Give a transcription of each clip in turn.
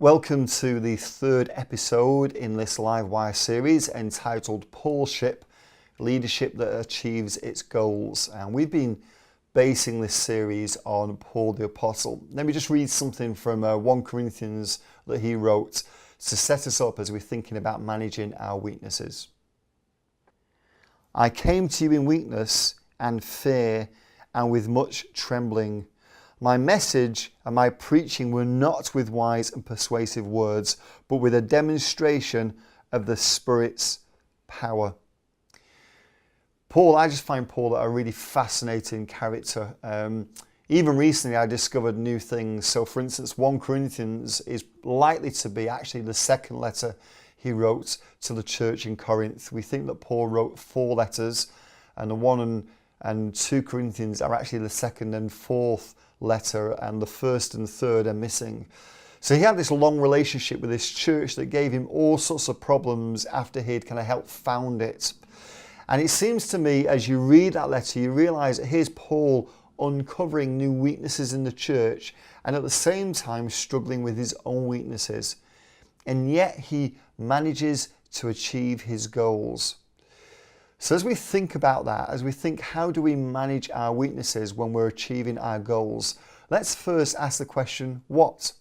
Welcome to the third episode in this Livewire series entitled Paulship, Leadership that Achieves Its Goals. And we've been basing this series on Paul the Apostle. Let me just read something from 1 Corinthians that he wrote to set us up as we're thinking about managing our weaknesses. I came to you in weakness and fear and with much trembling. My message and my preaching were not with wise and persuasive words, but with a demonstration of the Spirit's power. I just find Paul a really fascinating character. Even recently I discovered new things. So for instance, 1 Corinthians is likely to be actually the second letter he wrote to the church in Corinth. We think that Paul wrote 4 letters, and the 1 and 2 Corinthians are actually the second and fourth letter, and the first and third are missing. So he had this long relationship with this church that gave him all sorts of problems after he'd kind of helped found it. And it seems to me, as you read that letter, you realise that here's Paul uncovering new weaknesses in the church and at the same time struggling with his own weaknesses. And yet he manages to achieve his goals. So as we think about that, as we think how do we manage our weaknesses when we're achieving our goals, let's first ask the question, what?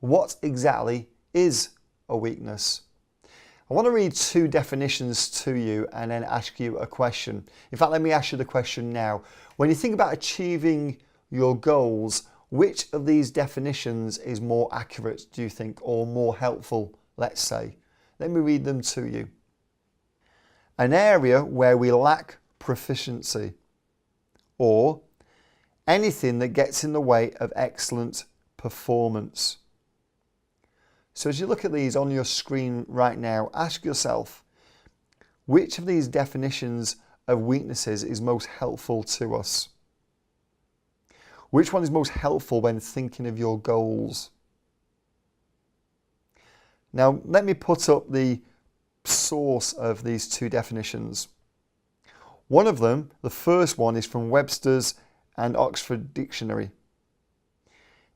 What exactly is a weakness? I want to read 2 definitions to you and then ask you a question. In fact, let me ask you the question now. When you think about achieving your goals, which of these definitions is more accurate, do you think, or more helpful, let's say? Let me read them to you. An area where we lack proficiency, or anything that gets in the way of excellent performance. So as you look at these on your screen right now, ask yourself, which of these definitions of weaknesses is most helpful to us? Which one is most helpful when thinking of your goals? Now, let me put up the source of these 2 definitions. One of them, the first one, is from Webster's and Oxford Dictionary.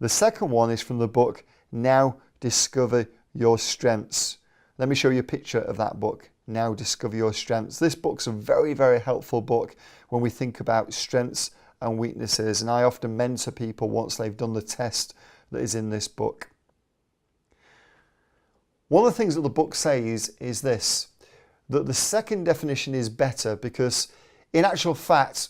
The second one is from the book Now Discover Your Strengths. Let me show you a picture of that book, Now Discover Your Strengths. This book's a very, very helpful book when we think about strengths and weaknesses, and I often mentor people once they've done the test that is in this book. One of the things that the book says is this, that the second definition is better because in actual fact,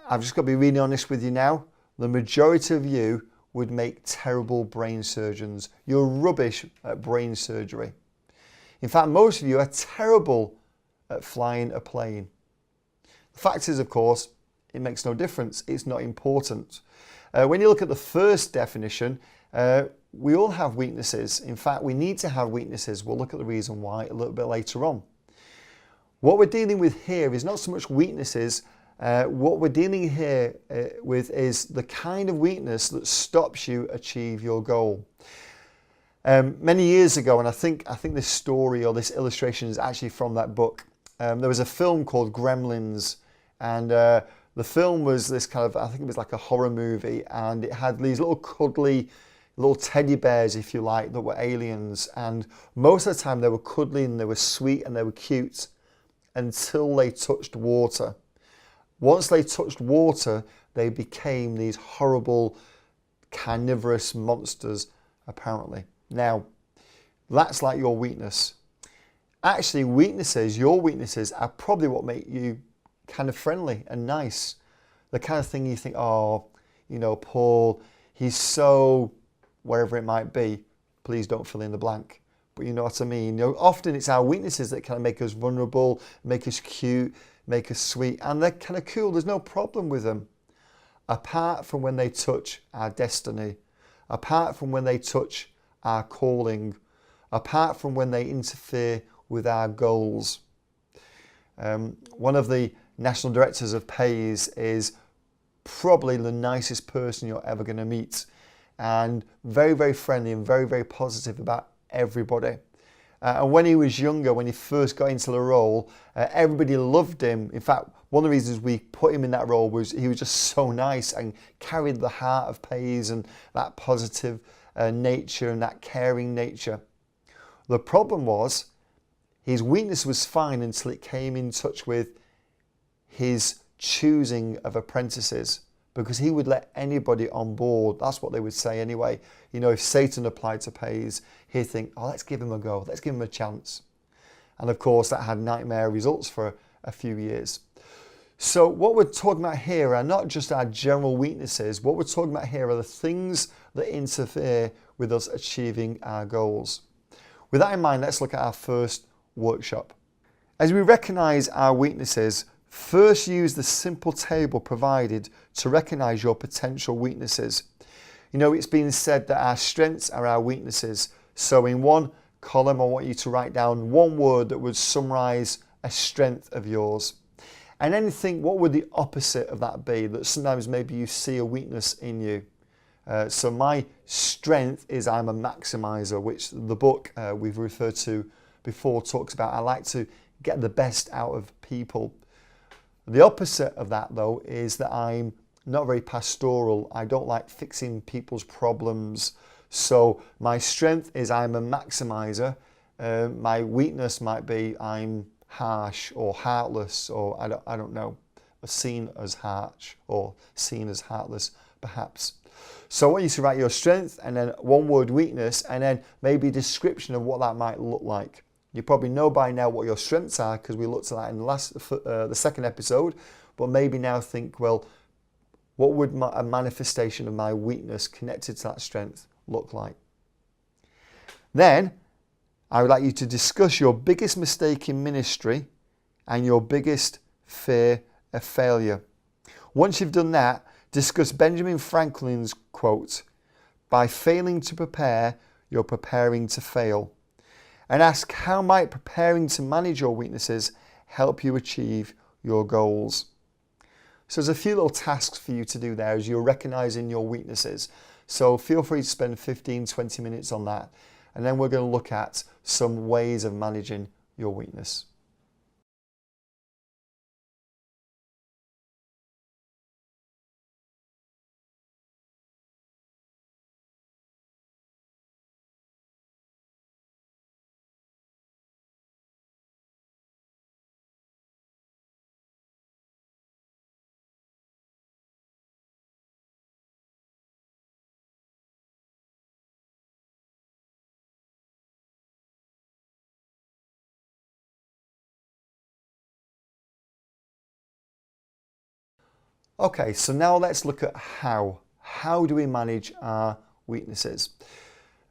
I've just got to be really honest with you now, the majority of you would make terrible brain surgeons. You're rubbish at brain surgery. In fact, most of you are terrible at flying a plane. The fact is, of course, it makes no difference. It's not important. When you look at the first definition, we all have weaknesses. In fact, we need to have weaknesses. We'll look at the reason why a little bit later on. What we're dealing with here is not so much weaknesses. What we're dealing here with is the kind of weakness that stops you achieve your goal. Many years ago, and I think this story or this illustration is actually from that book, there was a film called Gremlins, and the film was this kind of, I think it was like a horror movie, and it had these little cuddly little teddy bears, if you like, that were aliens, and most of the time they were cuddly and they were sweet and they were cute until they touched water. Once they touched water, they became these horrible carnivorous monsters, apparently. Now, that's like your weakness. Actually, your weaknesses are probably what make you kind of friendly and nice. The kind of thing you think, oh, you know, Paul, he's so wherever it might be, please don't fill in the blank. But you know what I mean? You know, often it's our weaknesses that kind of make us vulnerable, make us cute, make us sweet, and they're kind of cool. There's no problem with them. Apart from when they touch our destiny, apart from when they touch our calling, apart from when they interfere with our goals. One of the national directors of Pays is probably the nicest person you're ever going to meet, and very, very friendly and very, very positive about everybody. And when he was younger, when he first got into the role, everybody loved him. In fact, one of the reasons we put him in that role was he was just so nice and carried the heart of Pays and that positive nature and that caring nature. The problem was his weakness was fine until it came in touch with his choosing of apprentices, because he would let anybody on board. That's what they would say anyway. You know, if Satan applied to Pais, he'd think, oh, let's give him a go, let's give him a chance. And of course, that had nightmare results for a few years. So what we're talking about here are not just our general weaknesses. What we're talking about here are the things that interfere with us achieving our goals. With that in mind, let's look at our first workshop. As we recognize our weaknesses, first use the simple table provided to recognize your potential weaknesses. You know, it's been said that our strengths are our weaknesses. So in one column, I want you to write down one word that would summarize a strength of yours. And then think, what would the opposite of that be? That sometimes maybe you see a weakness in you. So my strength is I'm a maximizer, which the book we've referred to before talks about. I like to get the best out of people. The opposite of that, though, is that I'm not very pastoral. I don't like fixing people's problems. So my strength is I'm a maximizer. My weakness might be I'm harsh or heartless, or I don't know, seen as harsh or seen as heartless, perhaps. So I want you to write your strength and then one word weakness, and then maybe a description of what that might look like. You probably know by now what your strengths are, because we looked at that in the second episode, but maybe now think, well, what would a manifestation of my weakness connected to that strength look like? Then I would like you to discuss your biggest mistake in ministry and your biggest fear of failure. Once you've done that, discuss Benjamin Franklin's quote, "By failing to prepare, you're preparing to fail." And ask, how might preparing to manage your weaknesses help you achieve your goals? So there's a few little tasks for you to do there as you're recognizing your weaknesses. So feel free to spend 15-20 minutes on that. And then we're going to look at some ways of managing your weakness. Okay, so now let's look at how. How do we manage our weaknesses?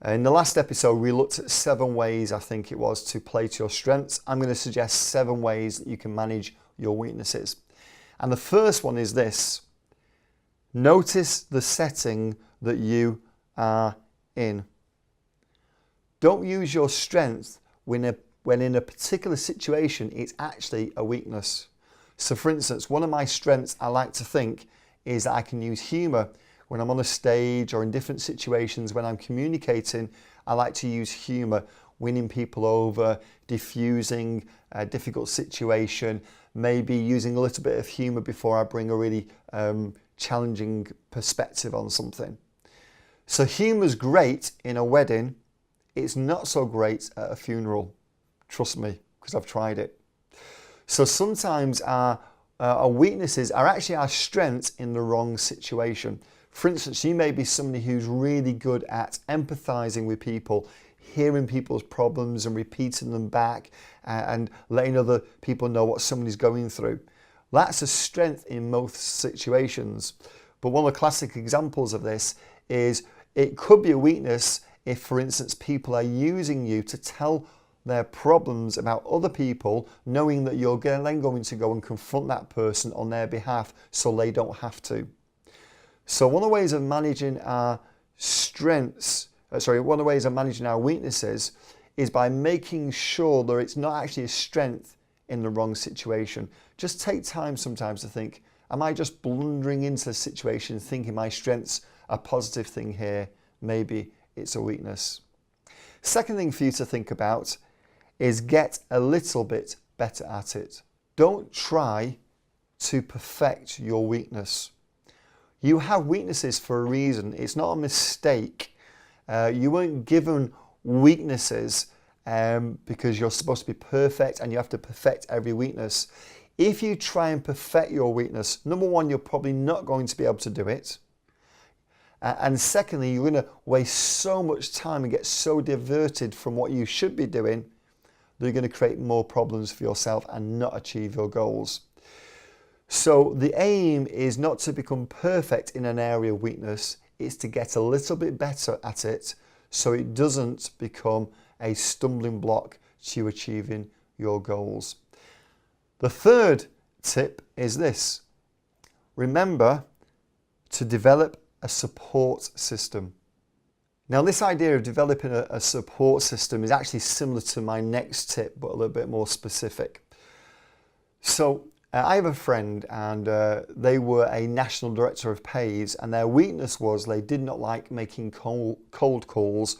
In the last episode, we looked at 7 ways, I think it was, to play to your strengths. I'm going to suggest 7 ways that you can manage your weaknesses. And the first one is this. Notice the setting that you are in. Don't use your strength when in a particular situation it's actually a weakness. So for instance, one of my strengths I like to think is that I can use humour. When I'm on a stage or in different situations, when I'm communicating, I like to use humour, winning people over, diffusing a difficult situation, maybe using a little bit of humour before I bring a really challenging perspective on something. So humour's great in a wedding. It's not so great at a funeral. Trust me, because I've tried it. So sometimes our weaknesses are actually our strengths in the wrong situation. For instance, you may be somebody who's really good at empathizing with people, hearing people's problems and repeating them back and letting other people know what somebody's going through. That's a strength in most situations. But one of the classic examples of this is it could be a weakness if, for instance, people are using you to tell their problems about other people, knowing that you're then going to go and confront that person on their behalf so they don't have to. So one of the ways of managing our one of the ways of managing our weaknesses is by making sure that it's not actually a strength in the wrong situation. Just take time sometimes to think, am I just blundering into the situation thinking my strength's a positive thing here? Maybe it's a weakness. Second thing for you to think about is get a little bit better at it. Don't try to perfect your weakness. You have weaknesses for a reason. It's not a mistake. You weren't given weaknesses because you're supposed to be perfect and you have to perfect every weakness. If you try and perfect your weakness, number one, you're probably not going to be able to do it. And secondly, you're going to waste so much time and get so diverted from what you should be doing that you're going to create more problems for yourself and not achieve your goals. So the aim is not to become perfect in an area of weakness, it's to get a little bit better at it so it doesn't become a stumbling block to you achieving your goals. The third tip is this: remember to develop a support system. Now, this idea of developing a support system is actually similar to my next tip, but a little bit more specific. So I have a friend and they were a national director of Pays, and their weakness was they did not like making cold calls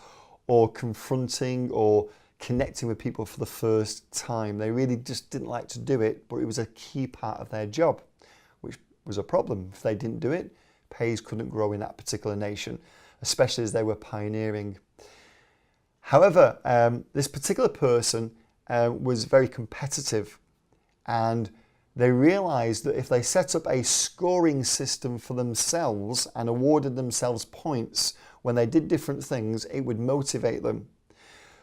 or confronting or connecting with people for the first time. They really just didn't like to do it, but it was a key part of their job, which was a problem. If they didn't do it, Pays couldn't grow in that particular nation, especially as they were pioneering. However, this particular person was very competitive, and they realized that if they set up a scoring system for themselves and awarded themselves points when they did different things, it would motivate them.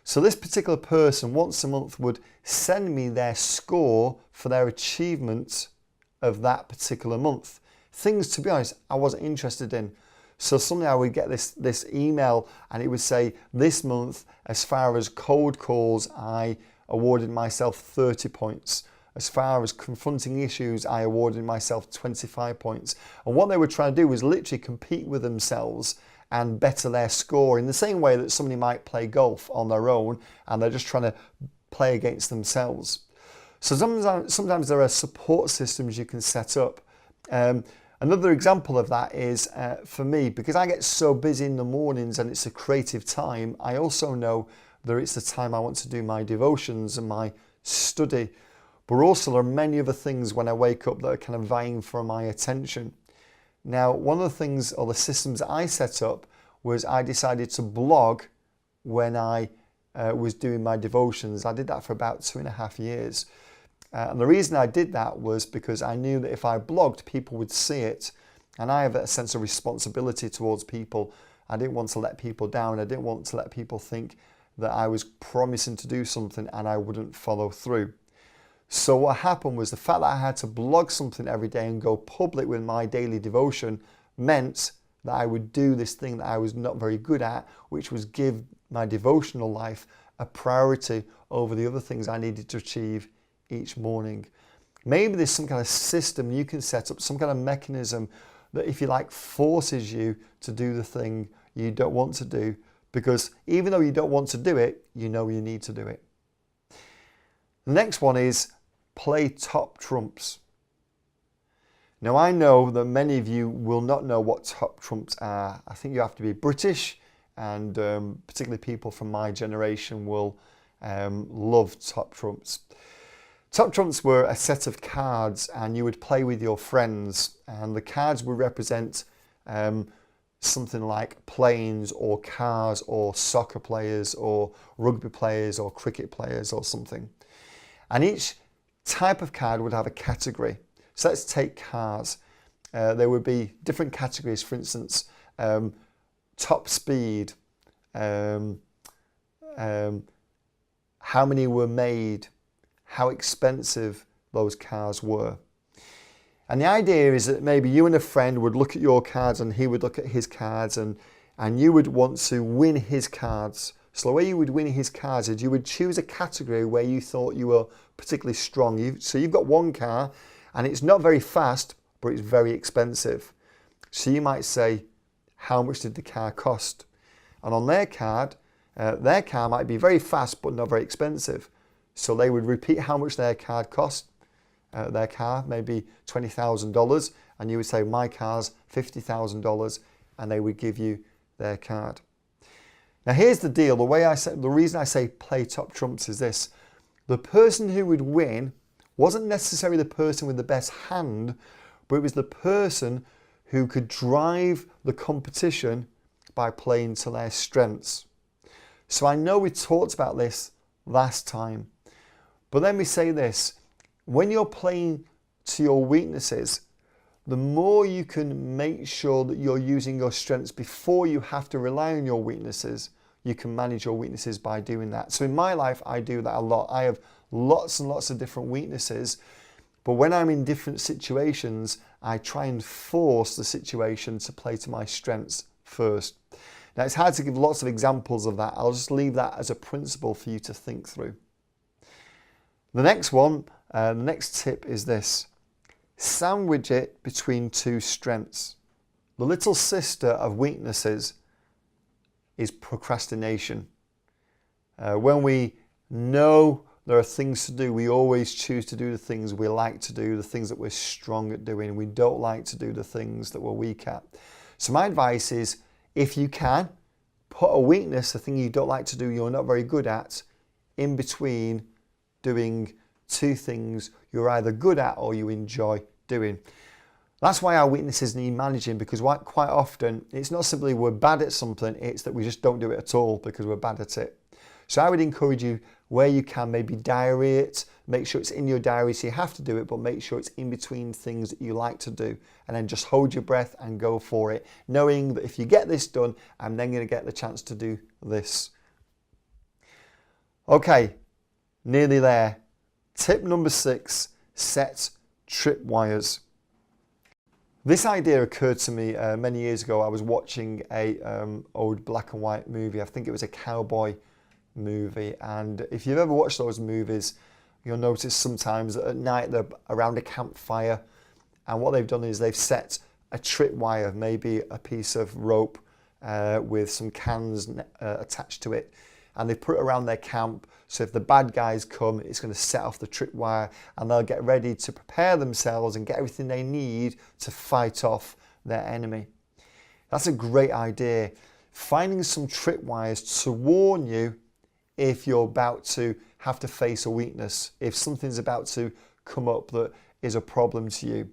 So this particular person once a month would send me their score for their achievement of that particular month. Things, to be honest, I wasn't interested in. So suddenly I would get this email and it would say, this month, as far as cold calls, I awarded myself 30 points. As far as confronting issues, I awarded myself 25 points. And what they were trying to do was literally compete with themselves and better their score in the same way that somebody might play golf on their own and they're just trying to play against themselves. So sometimes there are support systems you can set up. Another example of that is for me, because I get so busy in the mornings and it's a creative time, I also know that it's the time I want to do my devotions and my study. But also there are many other things when I wake up that are kind of vying for my attention. Now, one of the things or the systems I set up was I decided to blog when I was doing my devotions. I did that for about 2.5 years. And the reason I did that was because I knew that if I blogged, people would see it. And I have a sense of responsibility towards people. I didn't want to let people down. I didn't want to let people think that I was promising to do something and I wouldn't follow through. So what happened was the fact that I had to blog something every day and go public with my daily devotion meant that I would do this thing that I was not very good at, which was give my devotional life a priority over the other things I needed to achieve each morning. Maybe there's some kind of system you can set up, some kind of mechanism that, if you like, forces you to do the thing you don't want to do, because even though you don't want to do it, you know you need to do it. The next one is play top trumps. Now, I know that many of you will not know what top trumps are. I think you have to be British, and particularly people from my generation will love top trumps. Top trumps were a set of cards and you would play with your friends, and the cards would represent something like planes or cars or soccer players or rugby players or cricket players or something. And each type of card would have a category. So let's take cars. There would be different categories, for instance, top speed, how many were made, how expensive those cars were. And the idea is that maybe you and a friend would look at your cards and he would look at his cards, and you would want to win his cards. So the way you would win his cards is you would choose a category where you thought you were particularly strong. So you've got one car and it's not very fast, but it's very expensive. So you might say, how much did the car cost? And on their card, their car might be very fast, but not very expensive. So they would repeat how much their card cost. Their car maybe $20,000, and you would say, my car's $50,000, and they would give you their card. Now here's the deal. The reason I say play top trumps is this: the person who would win wasn't necessarily the person with the best hand, but it was the person who could drive the competition by playing to their strengths. So I know we talked about this last time, but let me say this. When you're playing to your weaknesses, the more you can make sure that you're using your strengths before you have to rely on your weaknesses, you can manage your weaknesses by doing that. So in my life, I do that a lot. I have lots and lots of different weaknesses, but when I'm in different situations, I try and force the situation to play to my strengths first. Now, it's hard to give lots of examples of that. I'll just leave that as a principle for you to think through. The next one, the next tip is this. Sandwich it between two strengths. The little sister of weaknesses is procrastination. When we know there are things to do, we always choose to do the things we like to do, the things that we're strong at doing. We don't like to do the things that we're weak at. So my advice is, if you can, put a weakness, the thing you don't like to do, you're not very good at, in between doing two things you're either good at or you enjoy doing. That's why our weaknesses need managing, because quite often it's not simply we're bad at something, it's that we just don't do it at all because we're bad at it. So I would encourage you, where you can, maybe diary it, make sure it's in your diary so you have to do it, but make sure it's in between things that you like to do, and then just hold your breath and go for it, knowing that if you get this done, I'm then going to get the chance to do this. Okay, nearly there. Tip number 6, set tripwires. This idea occurred to me many years ago. I was watching a old black and white movie. I think it was a cowboy movie, and if you've ever watched those movies, you'll notice sometimes that at night they're around a campfire, and what they've done is they've set a tripwire, maybe a piece of rope with some cans attached to it, and they put it around their camp, so if the bad guys come, it's going to set off the tripwire, and they'll get ready to prepare themselves and get everything they need to fight off their enemy. That's a great idea. Finding some tripwires to warn you if you're about to have to face a weakness, if something's about to come up that is a problem to you.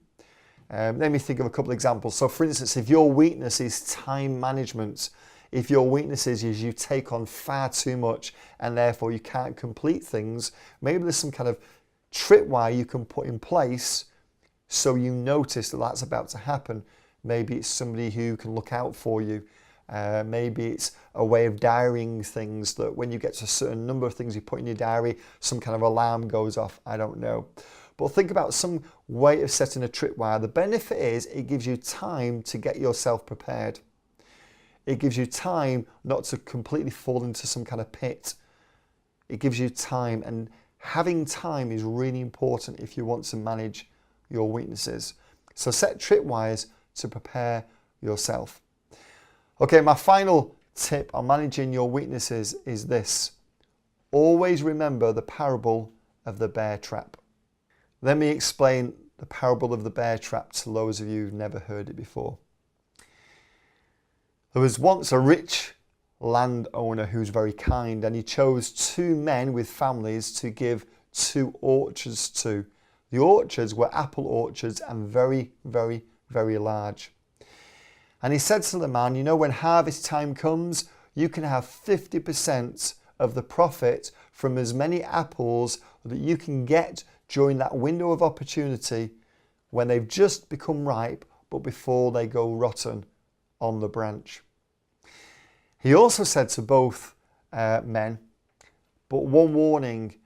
Let me think of a couple of examples. So for instance, if your weakness is time management, if your weakness is you take on far too much and therefore you can't complete things, maybe there's some kind of tripwire you can put in place so you notice that that's about to happen. Maybe it's somebody who can look out for you. Maybe it's a way of diarying things, that when you get to a certain number of things you put in your diary, some kind of alarm goes off. I don't know. But think about some way of setting a tripwire. The benefit is it gives you time to get yourself prepared. It gives you time not to completely fall into some kind of pit. It gives you time, and having time is really important if you want to manage your weaknesses. So set tripwires to prepare yourself. Okay, my final tip on managing your weaknesses is this. Always remember the parable of the bear trap. Let me explain the parable of the bear trap to those of you who've never heard it before. There was once a rich landowner who was very kind, and he chose 2 men with families to give 2 orchards to. The orchards were apple orchards and very, very, very large. And he said to the man, you know, when harvest time comes, you can have 50% of the profit from as many apples that you can get during that window of opportunity when they've just become ripe, but before they go rotten on the branch. He also said to both men, but one warning,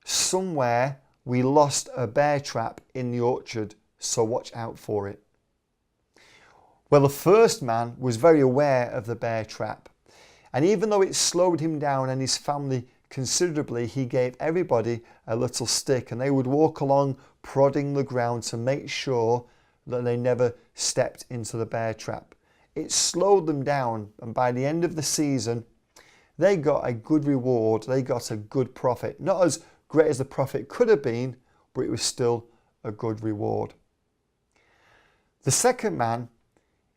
somewhere we lost a bear trap in the orchard, so watch out for it. Well, the first man was very aware of the bear trap, and even though it slowed him down and his family considerably, he gave everybody a little stick, and they would walk along prodding the ground to make sure that they never stepped into the bear trap. It slowed them down, and by the end of the season, they got a good reward, they got a good profit. Not as great as the profit could have been, but it was still a good reward. The second man,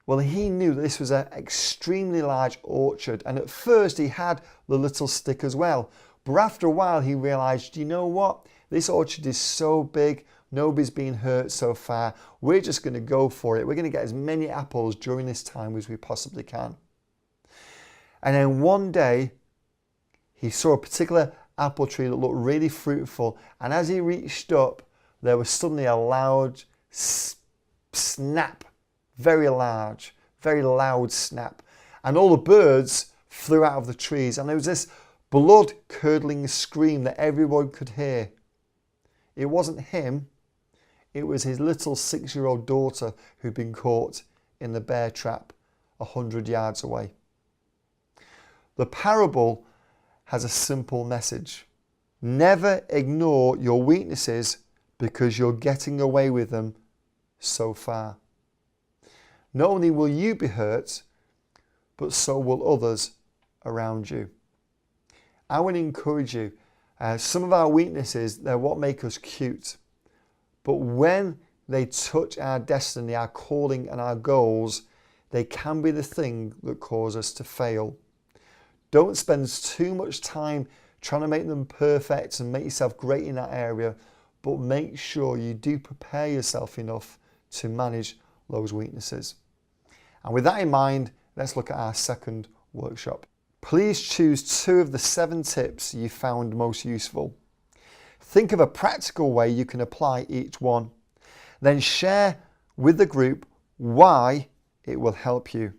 well, he knew that this was an extremely large orchard, and at first he had the little stick as well. But after a while he realised, you know what? This orchard is so big, nobody's been hurt so far. We're just going to go for it. We're going to get as many apples during this time as we possibly can. And then one day, he saw a particular apple tree that looked really fruitful. And as he reached up, there was suddenly a loud snap. Very large, very loud snap. And all the birds flew out of the trees. And there was this blood-curdling scream that everyone could hear. It wasn't him. It was his little 6-year-old daughter who'd been caught in the bear trap 100 yards away. The parable has a simple message. Never ignore your weaknesses because you're getting away with them so far. Not only will you be hurt, but so will others around you. I want to encourage you. Some of our weaknesses, they're what make us cute. But when they touch our destiny, our calling and our goals, they can be the thing that cause us to fail. Don't spend too much time trying to make them perfect and make yourself great in that area, but make sure you do prepare yourself enough to manage those weaknesses. And with that in mind, let's look at our second workshop. Please choose 2 of the 7 tips you found most useful. Think of a practical way you can apply each one. Then share with the group why it will help you.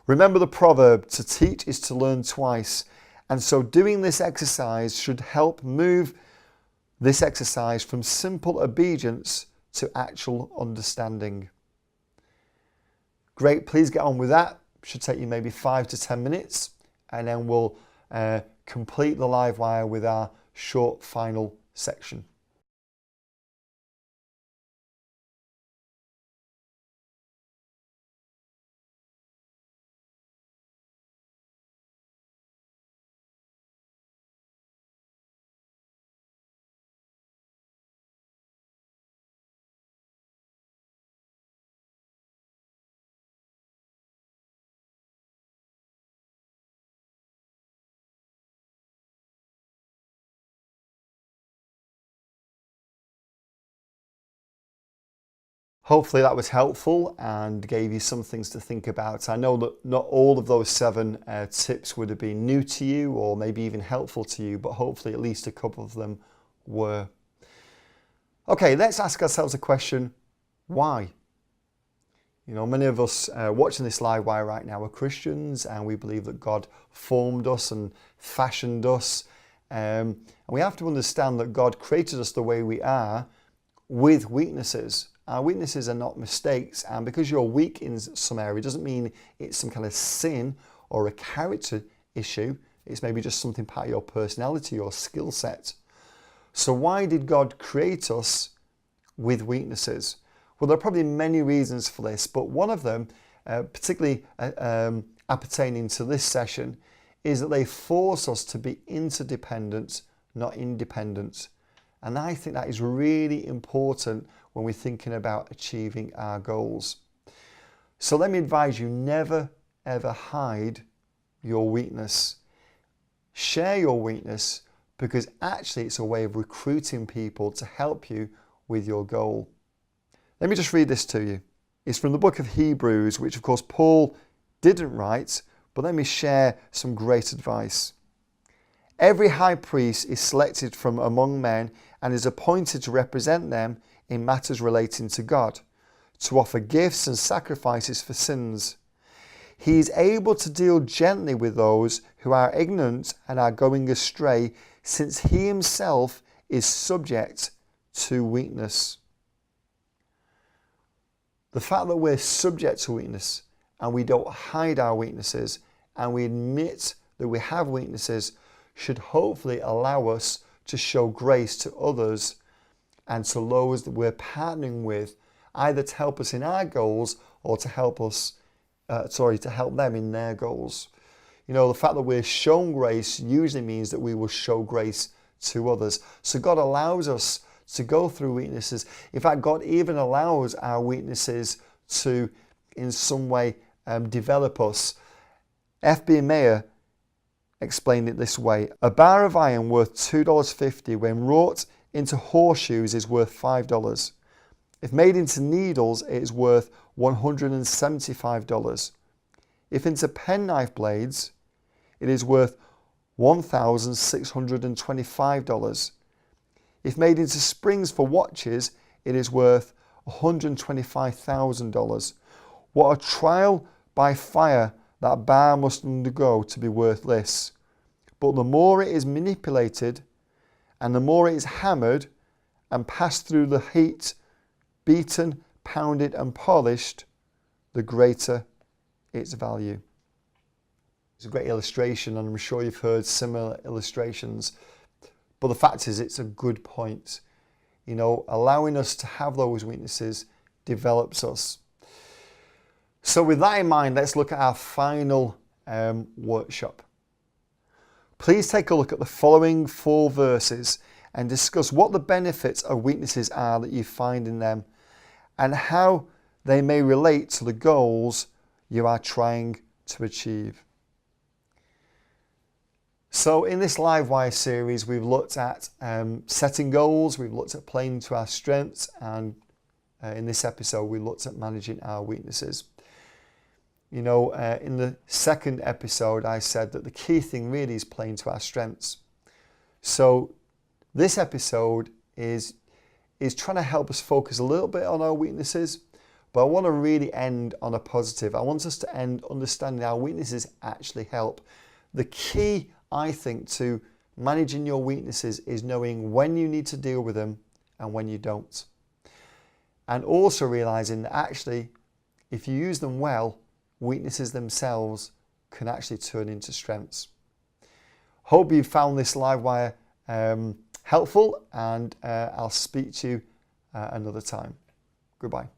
Remember the proverb, to teach is to learn twice. And so doing this exercise should help move this exercise from simple obedience to actual understanding. Great, please get on with that. Should take you maybe 5 to 10 minutes, and then we'll complete the live wire with our short final section. Hopefully that was helpful and gave you some things to think about. I know that not all of those 7 tips would have been new to you or maybe even helpful to you, but hopefully at least a couple of them were. Okay, let's ask ourselves a question, why? You know, many of us watching this live wire right now are Christians, and we believe that God formed us and fashioned us. And we have to understand that God created us the way we are with weaknesses. Our weaknesses are not mistakes, and because you're weak in some area doesn't mean it's some kind of sin or a character issue. It's maybe just something part of your personality or skill set. So why did God create us with weaknesses? Well, there are probably many reasons for this, but one of them, particularly appertaining to this session, is that they force us to be interdependent, not independent. And I think that is really important when we're thinking about achieving our goals. So let me advise you, never ever hide your weakness. Share your weakness, because actually it's a way of recruiting people to help you with your goal. Let me just read this to you. It's from the book of Hebrews, which of course Paul didn't write, but let me share some great advice. Every high priest is selected from among men and is appointed to represent them in matters relating to God, to offer gifts and sacrifices for sins. He is able to deal gently with those who are ignorant and are going astray, since he himself is subject to weakness. The fact that we're subject to weakness and we don't hide our weaknesses and we admit that we have weaknesses should hopefully allow us to show grace to others and to those that we're partnering with, either to help us in our goals or to help us, to help them in their goals. You know, the fact that we're shown grace usually means that we will show grace to others. So God allows us to go through weaknesses. In fact, God even allows our weaknesses to, in some way, develop us. F.B. Meyer explained it this way: a bar of iron worth $2.50 when wrought into horseshoes is worth $5. If made into needles, it is worth $175. If into penknife blades, it is worth $1,625. If made into springs for watches, it is worth $125,000. What a trial by fire that bar must undergo to be worth this. But the more it is manipulated, and the more it is hammered and passed through the heat, beaten, pounded and polished, the greater its value. It's a great illustration, and I'm sure you've heard similar illustrations. But the fact is, it's a good point. You know, allowing us to have those weaknesses develops us. So with that in mind, let's look at our final workshop. Please take a look at the following 4 verses and discuss what the benefits of weaknesses are that you find in them and how they may relate to the goals you are trying to achieve. So in this Livewire series, we've looked at setting goals, we've looked at playing to our strengths, and in this episode, we looked at managing our weaknesses. You know, in the second episode, I said that the key thing really is playing to our strengths. So this episode is trying to help us focus a little bit on our weaknesses, but I want to really end on a positive. I want us to end understanding our weaknesses actually help. The key, I think, to managing your weaknesses is knowing when you need to deal with them and when you don't. And also realizing that actually, if you use them well, weaknesses themselves can actually turn into strengths. Hope you found this Livewire helpful, and I'll speak to you another time. Goodbye.